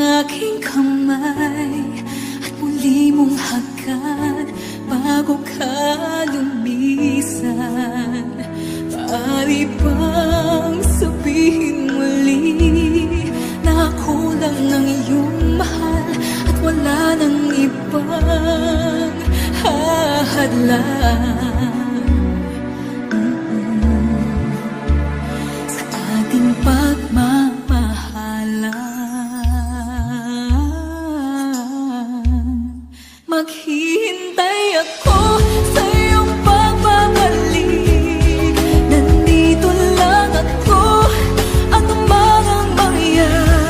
aking kamay at muli mong hagkan bago ka lumisan. Maaari bang sabihin muli na ako lang ang iyong mahal at wala nang ibang hahadlang sa ating pagmamahalan? Maghihintay ako